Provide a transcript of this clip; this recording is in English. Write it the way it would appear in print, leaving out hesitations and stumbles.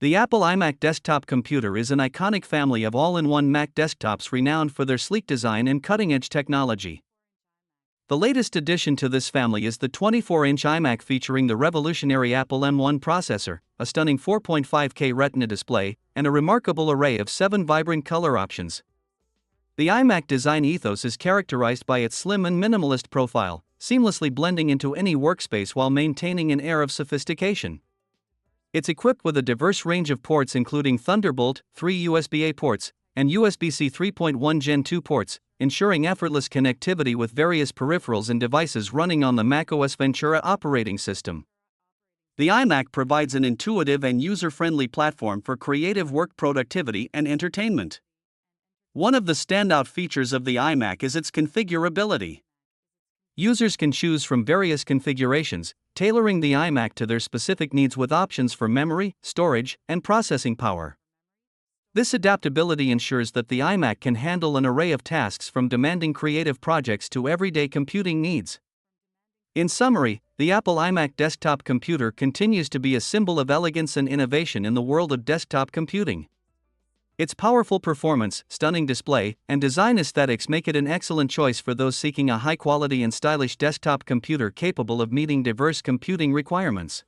The Apple iMac desktop computer is an iconic family of all-in-one Mac desktops renowned for their sleek design and cutting-edge technology. The latest addition to this family is the 24-inch iMac featuring the revolutionary Apple M1 processor, a stunning 4.5K Retina display, and a remarkable array of 7 vibrant color options. The iMac design ethos is characterized by its slim and minimalist profile, seamlessly blending into any workspace while maintaining an air of sophistication. It's equipped with a diverse range of ports including Thunderbolt 3 USB-A ports and USB-C 3.1 Gen 2 ports, ensuring effortless connectivity with various peripherals and devices running on the macOS Ventura operating system. The iMac provides an intuitive and user-friendly platform for creative work productivity and entertainment. One of the standout features of the iMac is its configurability. Users can choose from various configurations, tailoring the iMac to their specific needs with options for memory, storage, and processing power. This adaptability ensures that the iMac can handle an array of tasks from demanding creative projects to everyday computing needs. In summary, the Apple iMac desktop computer continues to be a symbol of elegance and innovation in the world of desktop computing. Its powerful performance, stunning display, and design aesthetics make it an excellent choice for those seeking a high-quality and stylish desktop computer capable of meeting diverse computing requirements.